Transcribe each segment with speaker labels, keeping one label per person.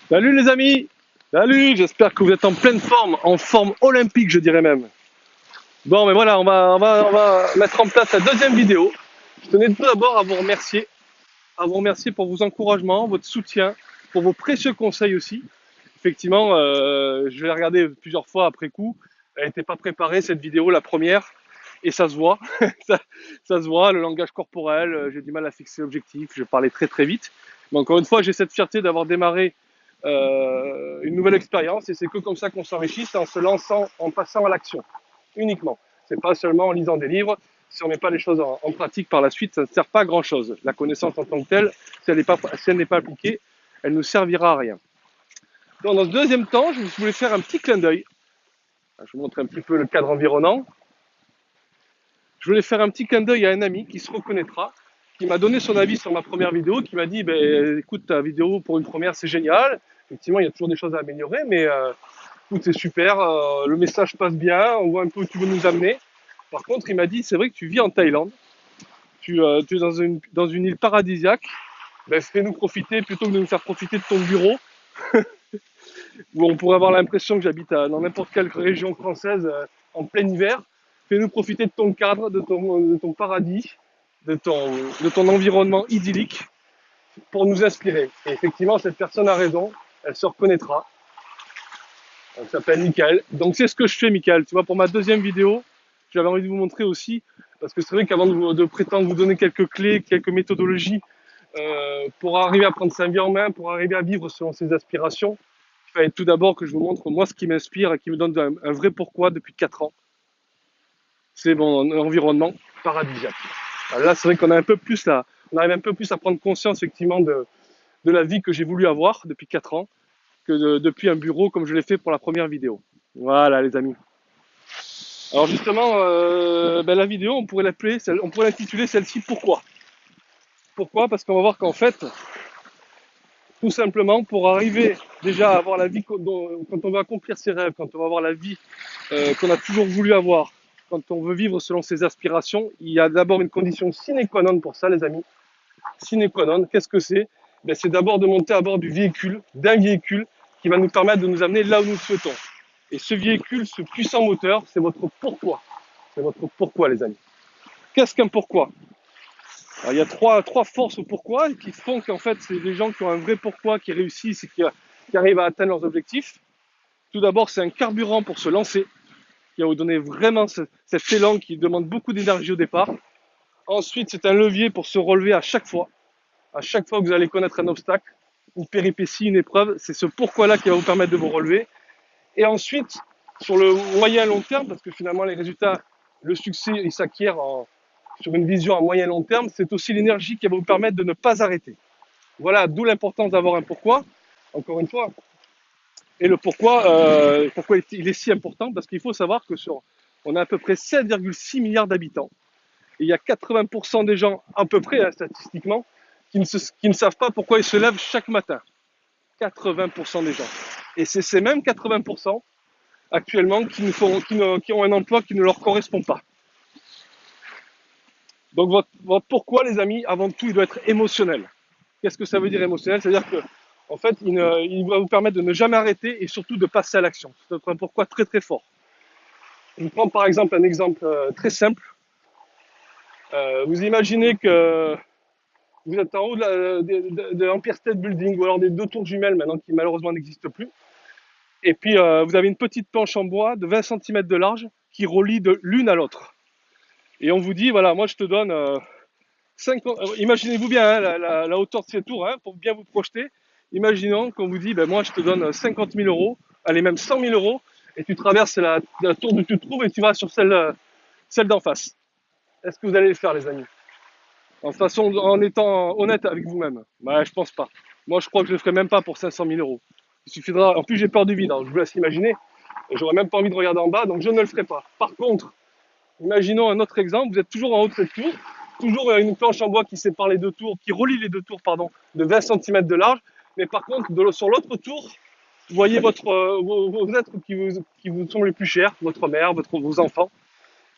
Speaker 1: Salut les amis! Salut, j'espère que vous êtes en forme olympique je dirais même. Bon mais voilà, on va mettre en place la deuxième vidéo. Je tenais tout d'abord à vous remercier pour vos encouragements, votre soutien, pour vos précieux conseils aussi. Effectivement, je l'ai regardé plusieurs fois après coup. Elle n'était pas préparée cette vidéo, la première, et ça se voit. ça, ça se voit, le langage corporel, j'ai du mal à fixer l'objectif, je parlais très très vite. Mais encore une fois, j'ai cette fierté d'avoir démarré une nouvelle expérience et c'est que comme ça qu'on s'enrichit, c'est en se lançant, en passant à l'action, uniquement. C'est pas seulement en lisant des livres. Si on met pas les choses en pratique par la suite, ça ne sert pas à grand chose. La connaissance en tant que telle, si elle n'est pas appliquée, elle ne servira à rien. Donc, dans ce deuxième temps, je voulais faire un petit clin d'œil. Je vous montre un petit peu le cadre environnant. Je voulais faire un petit clin d'œil à un ami qui se reconnaîtra, qui m'a donné son avis sur ma première vidéo, qui m'a dit écoute, ta vidéo pour une première, c'est génial. Effectivement, il y a toujours des choses à améliorer, mais écoute, c'est super, le message passe bien, on voit un peu où tu veux nous amener. Par contre, il m'a dit c'est vrai que tu vis en Thaïlande, tu es dans une île paradisiaque, fais-nous profiter plutôt que de nous faire profiter de ton bureau, où on pourrait avoir l'impression que j'habite dans n'importe quelle région française en plein hiver. Fais-nous profiter de ton cadre, de ton paradis, de ton environnement idyllique pour nous inspirer. Et effectivement, cette personne a raison, elle se reconnaîtra. Elle s'appelle Michael. Donc c'est ce que je fais, Michael. Tu vois, pour ma deuxième vidéo, j'avais envie de vous montrer aussi, parce que c'est vrai qu'avant de prétendre vous donner quelques clés, quelques méthodologies pour arriver à prendre sa vie en main, pour arriver à vivre selon ses aspirations, il fallait tout d'abord que je vous montre moi ce qui m'inspire et qui me donne un vrai pourquoi depuis 4 ans. C'est mon environnement paradisiaque. Alors là, c'est vrai qu'on a un peu plus là, on arrive un peu plus à prendre conscience effectivement de la vie que j'ai voulu avoir depuis 4 ans que depuis un bureau comme je l'ai fait pour la première vidéo. Voilà les amis. Alors justement, la vidéo, on pourrait l'intituler celle-ci Pourquoi? Pourquoi? Parce qu'on va voir qu'en fait, tout simplement, pour arriver déjà à avoir la vie, quand on veut accomplir ses rêves, quand on va avoir la vie qu'on a toujours voulu avoir, quand on veut vivre selon ses aspirations, il y a d'abord une condition sine qua non pour ça, les amis. Sine qua non, qu'est-ce que c'est? C'est d'abord de monter à bord d'un véhicule qui va nous permettre de nous amener là où nous le souhaitons. Et ce véhicule, ce puissant moteur, c'est votre pourquoi. C'est votre pourquoi, les amis. Qu'est-ce qu'un pourquoi? Alors, il y a trois forces au pourquoi qui font qu'en fait, c'est des gens qui ont un vrai pourquoi, qui réussissent et qui arrivent à atteindre leurs objectifs. Tout d'abord, c'est un carburant pour se lancer, qui va vous donner vraiment cet élan qui demande beaucoup d'énergie au départ. Ensuite, c'est un levier pour se relever à chaque fois. À chaque fois que vous allez connaître un obstacle, une péripétie, une épreuve, c'est ce pourquoi-là qui va vous permettre de vous relever. Et ensuite, sur le moyen long terme, parce que finalement les résultats, le succès, il s'acquiert sur une vision à moyen long terme, c'est aussi l'énergie qui va vous permettre de ne pas arrêter. Voilà, d'où l'importance d'avoir un pourquoi, encore une fois. Et le pourquoi il est si important, parce qu'il faut savoir que on a à peu près 7,6 milliards d'habitants, et il y a 80% des gens, à peu près statistiquement, qui ne savent pas pourquoi ils se lèvent chaque matin. 80% des gens. Et c'est ces mêmes 80% actuellement qui ont un emploi qui ne leur correspond pas. Donc votre pourquoi, les amis, avant tout, il doit être émotionnel. Qu'est-ce que ça veut dire émotionnel? C'est-à-dire que, en fait, il va vous permettre de ne jamais arrêter et surtout de passer à l'action. C'est un pourquoi très très fort. Je vous prends par exemple un exemple très simple. Vous imaginez que vous êtes en haut de l'Empire State Building ou alors des 2 tours jumelles maintenant qui malheureusement n'existent plus. Et puis vous avez une petite planche en bois de 20 cm de large qui relie de l'une à l'autre. Et on vous dit, voilà, moi je te donne 50, imaginez-vous bien hein, la hauteur de ces tours, hein, pour bien vous projeter. Imaginons qu'on vous dit, moi je te donne 50 000 euros, allez même 100 000 euros, et tu traverses la tour où tu te trouves et tu vas sur celle d'en face. Est-ce que vous allez le faire, les amis? En étant honnête avec vous-même? Je pense pas. Moi je crois que je le ferai même pas pour 500 000 euros. Il suffira, en plus j'ai peur du vide, hein, je vous laisse imaginer, et j'aurais même pas envie de regarder en bas, donc je ne le ferai pas. Par contre, imaginons un autre exemple, vous êtes toujours en haut de cette tour, toujours une planche en bois qui sépare les deux tours, qui relie les deux tours, pardon, de 20 cm de large, mais par contre, sur l'autre tour, vous voyez vos êtres qui vous sont les plus chers, votre mère, vos enfants,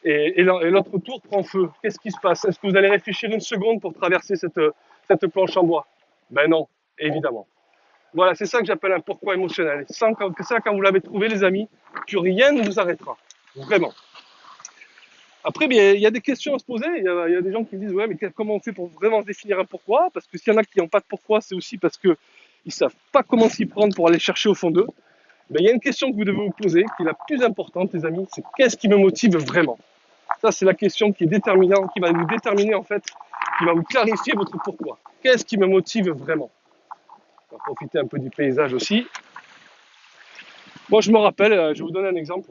Speaker 1: et l'autre tour prend feu. Qu'est-ce qui se passe? Est-ce que vous allez réfléchir une seconde pour traverser cette planche en bois? Ben non, évidemment. Voilà, c'est ça que j'appelle un pourquoi émotionnel. Quand vous l'avez trouvé, les amis, plus rien ne vous arrêtera. Vraiment. Après, bien, il y a des questions à se poser. Il y a des gens qui me disent, ouais, mais comment on fait pour vraiment définir un pourquoi? Parce que s'il y en a qui n'ont pas de pourquoi, c'est aussi parce qu'ils ne savent pas comment s'y prendre pour aller chercher au fond d'eux. Ben, il y a une question que vous devez vous poser, qui est la plus importante, les amis, c'est qu'est-ce qui me motive vraiment? Ça, c'est la question qui est déterminante, qui va vous déterminer en fait, qui va vous clarifier votre pourquoi. Qu'est-ce qui me motive vraiment? On va profiter un peu du paysage aussi. Moi, je me rappelle, je vais vous donner un exemple.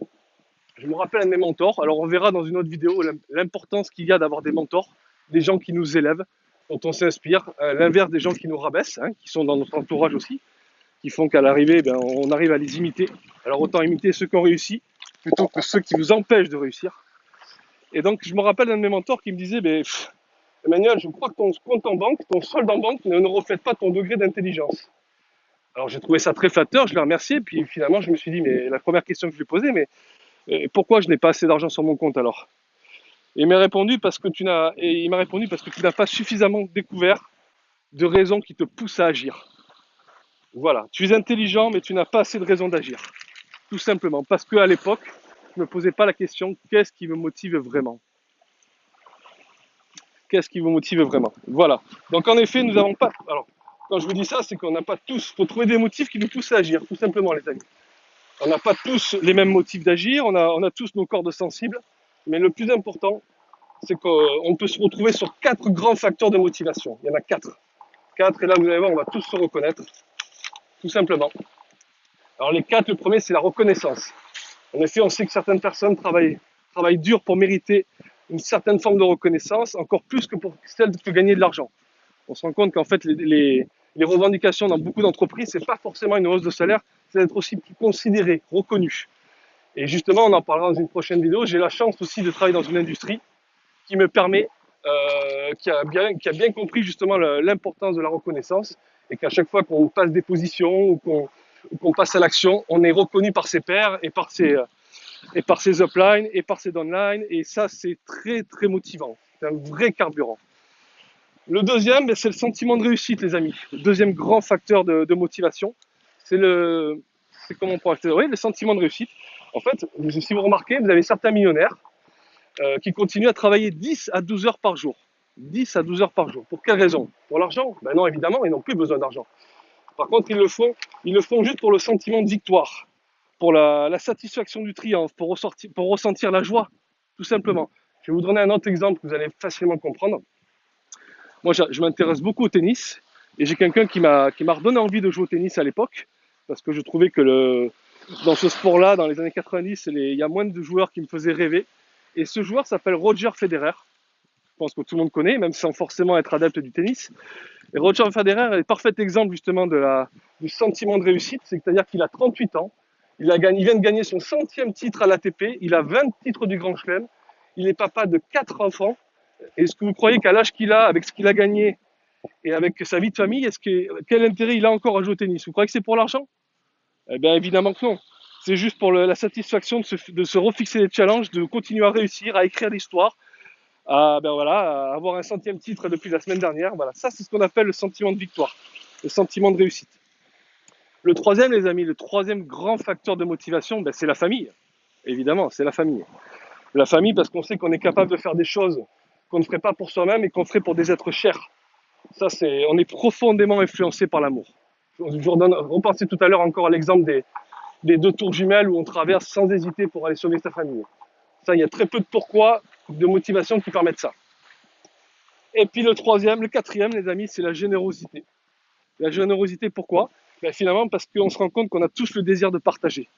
Speaker 1: Je me rappelle un de mes mentors. Alors, on verra dans une autre vidéo l'importance qu'il y a d'avoir des mentors, des gens qui nous élèvent, dont on s'inspire, l'inverse des gens qui nous rabaissent, hein, qui sont dans notre entourage aussi, qui font qu'à l'arrivée, ben, on arrive à les imiter. Alors, autant imiter ceux qui ont réussi plutôt que ceux qui vous empêchent de réussir. Et donc, je me rappelle d'un de mes mentors qui me disait, ben, Emmanuel, je crois que ton compte en banque, ton solde en banque ne reflète pas ton degré d'intelligence. Alors, j'ai trouvé ça très flatteur, je l'ai remercié, puis finalement, je me suis dit, mais la première question que je lui ai posée, mais pourquoi je n'ai pas assez d'argent sur mon compte alors? Et il m'a répondu parce que tu n'as pas suffisamment découvert de raisons qui te poussent à agir. Voilà, tu es intelligent, mais tu n'as pas assez de raisons d'agir. Tout simplement, parce qu'à l'époque, je ne me posais pas la question, qu'est-ce qui me motive vraiment? Qu'est-ce qui vous motive vraiment? Voilà. Donc en effet, nous n'avons pas... Alors, quand je vous dis ça, c'est qu'on n'a pas tous... Il faut trouver des motifs qui nous poussent à agir, tout simplement, les amis. On n'a pas tous les mêmes motifs d'agir, on a tous nos cordes sensibles, mais le plus important, c'est qu'on peut se retrouver sur 4 grands facteurs de motivation. Il y en a 4. 4, et là, vous allez voir, on va tous se reconnaître, tout simplement. Alors les 4, le premier, c'est la reconnaissance. En effet, on sait que certaines personnes travaillent dur pour mériter une certaine forme de reconnaissance, encore plus que pour celle de gagner de l'argent. On se rend compte qu'en fait, les revendications dans beaucoup d'entreprises, c'est pas forcément une hausse de salaire, c'est d'être aussi plus considéré, reconnu. Et justement, on en parlera dans une prochaine vidéo. J'ai la chance aussi de travailler dans une industrie qui me permet, qui a bien compris justement l'importance de la reconnaissance et qu'à chaque fois qu'on passe des positions ou qu'on passe à l'action, on est reconnu par ses pairs et par ses uplines et par ses downlines. Et ça, c'est très, très motivant. C'est un vrai carburant. Le deuxième, c'est le sentiment de réussite, les amis. Le deuxième grand facteur de motivation, c'est comment on pourrait dire, oui, le sentiment de réussite. En fait, si vous remarquez, vous avez certains millionnaires qui continuent à travailler 10 à 12 heures par jour. 10 à 12 heures par jour. Pour quelle raison? Pour l'argent? Ben non, évidemment, ils n'ont plus besoin d'argent. Par contre, ils le font juste pour le sentiment de victoire, pour la satisfaction du triomphe, pour ressentir la joie, tout simplement. Je vais vous donner un autre exemple que vous allez facilement comprendre. Moi, je m'intéresse beaucoup au tennis et j'ai quelqu'un qui m'a redonné envie de jouer au tennis à l'époque parce que je trouvais que dans ce sport-là, dans les années 90, il y a moins de joueurs qui me faisaient rêver. Et ce joueur s'appelle Roger Federer. Je pense que tout le monde connaît, même sans forcément être adepte du tennis. Et Roger Federer est le parfait exemple justement du sentiment de réussite, c'est-à-dire qu'il a 38 ans, il vient de gagner son 100e titre à l'ATP, il a 20 titres du Grand Chelem, il est papa de 4 enfants. Est-ce que vous croyez qu'à l'âge qu'il a, avec ce qu'il a gagné et avec sa vie de famille, quel intérêt il a encore à jouer au tennis? Vous croyez que c'est pour l'argent? Eh bien évidemment que non. C'est juste pour la satisfaction de se refixer des challenges, de continuer à réussir, à écrire l'histoire, à avoir un 100e titre depuis la semaine dernière. Voilà, ça c'est ce qu'on appelle le sentiment de victoire, le sentiment de réussite. Le troisième, les amis, le troisième grand facteur de motivation, c'est la famille. Évidemment, c'est la famille. La famille parce qu'on sait qu'on est capable de faire des choses qu'on ne ferait pas pour soi-même et qu'on ferait pour des êtres chers. On est profondément influencé par l'amour. Repensez tout à l'heure encore à l'exemple des 2 tours jumelles où on traverse sans hésiter pour aller sauver sa famille. Ça, il y a très peu de pourquoi, de motivation qui permettent ça. Et puis le quatrième, les amis, c'est la générosité. La générosité, pourquoi? Finalement, parce qu'on se rend compte qu'on a tous le désir de partager.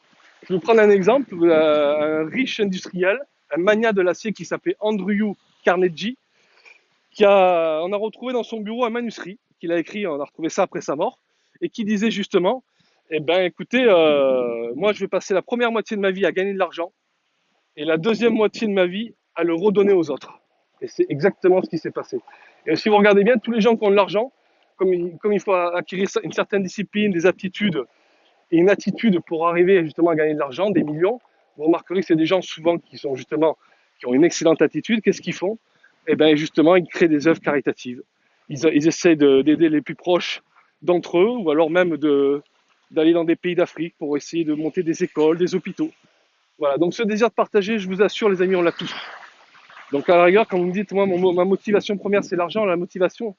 Speaker 1: Je vais vous prendre un exemple, un riche industriel, un magnat de l'acier qui s'appelait Andrew Carnegie, on a retrouvé dans son bureau un manuscrit qu'il a écrit, on a retrouvé ça après sa mort, et qui disait justement, écoutez, moi je vais passer la première moitié de ma vie à gagner de l'argent, et la deuxième moitié de ma vie à le redonner aux autres. Et c'est exactement ce qui s'est passé. Et si vous regardez bien, tous les gens qui ont de l'argent, comme il faut acquérir une certaine discipline, des aptitudes, et une attitude pour arriver justement à gagner de l'argent, des millions, vous remarquerez que c'est des gens souvent qui ont une excellente attitude. Qu'est-ce qu'ils font? Justement, ils créent des œuvres caritatives. Ils essayent d'aider les plus proches d'entre eux, ou alors même d'aller dans des pays d'Afrique pour essayer de monter des écoles, des hôpitaux. Voilà, donc ce désir de partager, je vous assure les amis, on l'a tous. Donc à la rigueur, quand vous me dites, moi, ma motivation première c'est l'argent, la motivation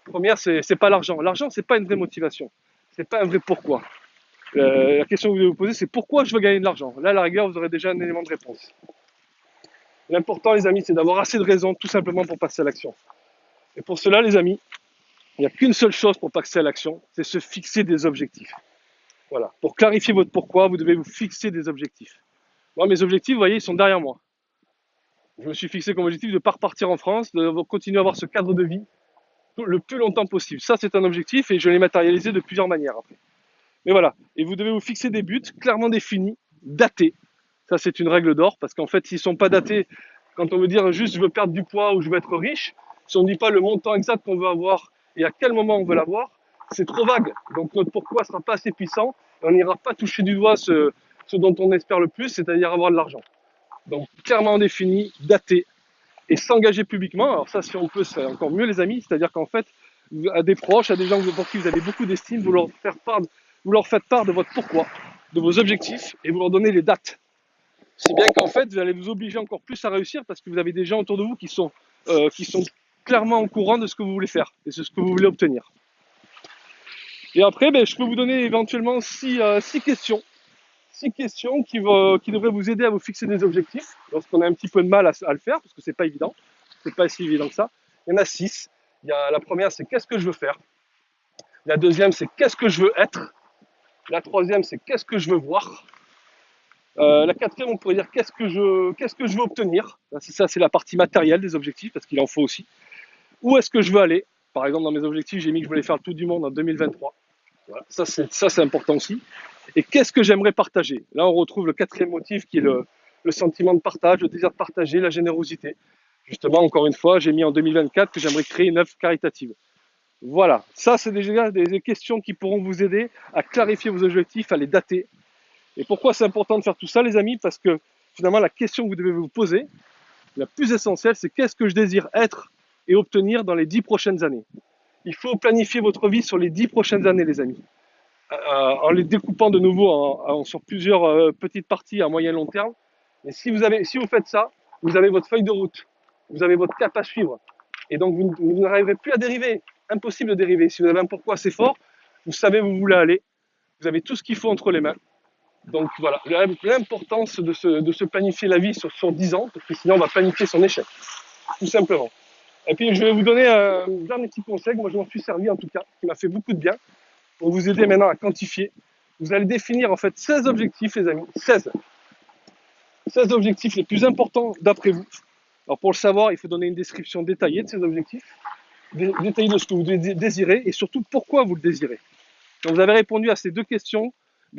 Speaker 1: première c'est pas l'argent. L'argent c'est pas une vraie motivation, c'est pas un vrai pourquoi. La question que vous devez vous poser c'est pourquoi je veux gagner de l'argent. Là à la rigueur vous aurez déjà un élément de réponse. L'important les amis c'est d'avoir assez de raisons tout simplement pour passer à l'action. Et pour cela les amis, il n'y a qu'une seule chose pour passer à l'action, c'est se fixer des objectifs. Voilà, pour clarifier votre pourquoi, vous devez vous fixer des objectifs. Moi mes objectifs, vous voyez, ils sont derrière moi. Je me suis fixé comme objectif de ne pas repartir en France, de continuer à avoir ce cadre de vie le plus longtemps possible. Ça, c'est un objectif et je l'ai matérialisé de plusieurs manières après. Mais voilà, et vous devez vous fixer des buts clairement définis, datés. Ça, c'est une règle d'or parce qu'en fait, s'ils ne sont pas datés, quand on veut dire juste je veux perdre du poids ou je veux être riche, si on ne dit pas le montant exact qu'on veut avoir et à quel moment on veut l'avoir, c'est trop vague. Donc notre pourquoi ne sera pas assez puissant et on n'ira pas toucher du doigt ce dont on espère le plus, c'est-à-dire avoir de l'argent. Donc clairement défini, daté, et s'engager publiquement. Alors ça, si on peut, c'est encore mieux les amis, c'est-à-dire qu'en fait, à des proches, à des gens pour qui vous avez beaucoup d'estime, vous leur faites part de votre pourquoi, de vos objectifs, et vous leur donnez les dates. Si bien qu'en fait, vous allez vous obliger encore plus à réussir parce que vous avez des gens autour de vous qui sont clairement au courant de ce que vous voulez faire et de ce que vous voulez obtenir. Et après, je peux vous donner éventuellement six questions. 6 questions qui devraient vous aider à vous fixer des objectifs lorsqu'on a un petit peu de mal à le faire, parce que c'est pas évident, c'est pas si évident que ça. Il y en a 6. La première, c'est qu'est-ce que je veux faire. La deuxième, c'est qu'est-ce que je veux être. La troisième, c'est qu'est-ce que je veux voir. La quatrième, on pourrait dire qu'est-ce que je veux obtenir. Ça, c'est la partie matérielle des objectifs, parce qu'il en faut aussi. Où est-ce que je veux aller. Par exemple, dans mes objectifs, j'ai mis que je voulais faire le tour du monde en 2023. Voilà. Ça, c'est important aussi. Et qu'est-ce que j'aimerais partager? Là, on retrouve le quatrième motif qui est le sentiment de partage, le désir de partager, la générosité. Justement, encore une fois, j'ai mis en 2024 que j'aimerais créer une œuvre caritative. Voilà, ça c'est déjà des questions qui pourront vous aider à clarifier vos objectifs, à les dater. Et pourquoi c'est important de faire tout ça les amis? Parce que finalement la question que vous devez vous poser, la plus essentielle, c'est qu'est-ce que je désire être et obtenir dans les 10 prochaines années. Il faut planifier votre vie sur les 10 prochaines années les amis. En les découpant de nouveau sur plusieurs petites parties à moyen et long terme. Et si vous faites ça, vous avez votre feuille de route, vous avez votre cap à suivre. Et donc vous n'arriverez plus à dériver. Impossible de dériver. Si vous avez un pourquoi assez fort, vous savez où vous voulez aller, vous avez tout ce qu'il faut entre les mains. Donc voilà, l'importance de se planifier la vie sur 10 ans, parce que sinon on va planifier son échec, tout simplement. Et puis je vais vous donner un dernier petit conseil, moi je m'en suis servi en tout cas, qui m'a fait beaucoup de bien, pour vous aider maintenant à quantifier. Vous allez définir en fait 16 objectifs les amis, 16 objectifs les plus importants d'après vous. Alors pour le savoir, il faut donner une description détaillée de ces objectifs, détaillée de ce que vous désirez et surtout pourquoi vous le désirez. Quand vous avez répondu à ces 2 questions,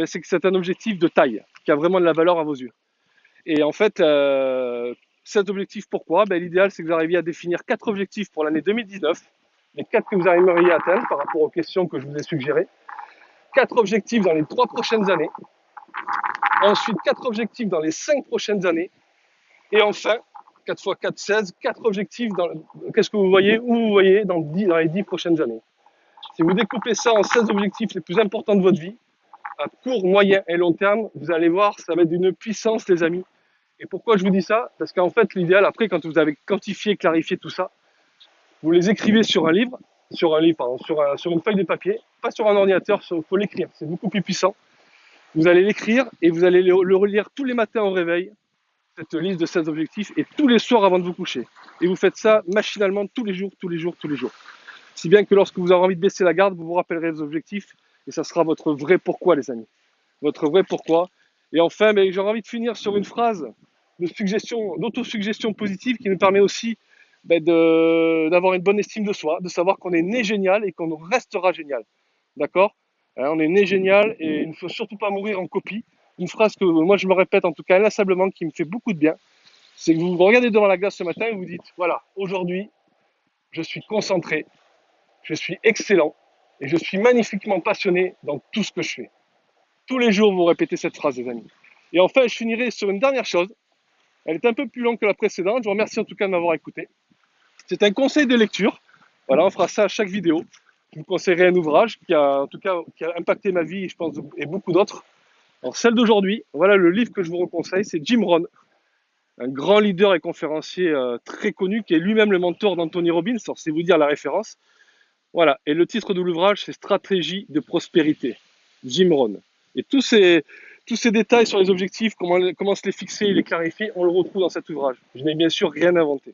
Speaker 1: c'est que c'est un objectif de taille, qui a vraiment de la valeur à vos yeux. Et en fait, cet objectif pourquoi, l'idéal c'est que vous arriviez à définir 4 objectifs pour l'année 2019, les 4 que vous arriveriez à atteindre par rapport aux questions que je vous ai suggérées, 4 objectifs dans les 3 prochaines années, ensuite 4 objectifs dans les 5 prochaines années, et enfin, 4 x 4, 16, 4 objectifs qu'est-ce que vous voyez, où vous voyez dans les 10 prochaines années. Si vous découpez ça en 16 objectifs les plus importants de votre vie, à court, moyen et long terme, vous allez voir, ça va être d'une puissance les amis. Et pourquoi je vous dis ça? Parce qu'en fait, l'idéal, après, quand vous avez quantifié, clarifié tout ça, vous les écrivez sur un livre, sur une feuille de papier, pas sur un ordinateur, il faut l'écrire, c'est beaucoup plus puissant. Vous allez l'écrire et vous allez le relire tous les matins au réveil, cette liste de 16 objectifs, et tous les soirs avant de vous coucher. Et vous faites ça machinalement tous les jours. Si bien que lorsque vous aurez envie de baisser la garde, vous vous rappellerez vos objectifs, et ça sera votre vrai pourquoi les amis. Votre vrai pourquoi. Et enfin, j'aurais envie de finir sur une phrase d'autosuggestion positive qui nous permet aussi d'avoir une bonne estime de soi, de savoir qu'on est né génial et qu'on restera génial. D'accord? On est né génial et il ne faut surtout pas mourir en copie. Une phrase que moi je me répète en tout cas inlassablement qui me fait beaucoup de bien, c'est que vous vous regardez devant la glace ce matin et vous dites, voilà, aujourd'hui, je suis concentré, je suis excellent et je suis magnifiquement passionné dans tout ce que je fais. Tous les jours, vous répétez cette phrase, les amis. Et enfin, je finirai sur une dernière chose. Elle est un peu plus longue que la précédente. Je vous remercie en tout cas de m'avoir écouté. C'est un conseil de lecture. Voilà, on fera ça à chaque vidéo. je vous conseillerais un ouvrage qui a, en tout cas, qui a impacté ma vie, je pense, et beaucoup d'autres. Alors, celle d'aujourd'hui, voilà le livre que je vous conseille, c'est Jim Rohn, un grand leader et conférencier très connu, qui est lui-même le mentor d'Anthony Robbins, alors c'est vous dire la référence. Voilà, et le titre de l'ouvrage, c'est Stratégie de prospérité, Jim Rohn. Et tous ces détails sur les objectifs, comment se les fixer et les clarifier, on le retrouve dans cet ouvrage. Je n'ai bien sûr rien inventé.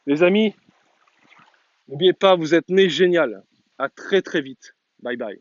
Speaker 1: Les amis, n'oubliez pas, vous êtes nés génial. À très très vite. Bye bye.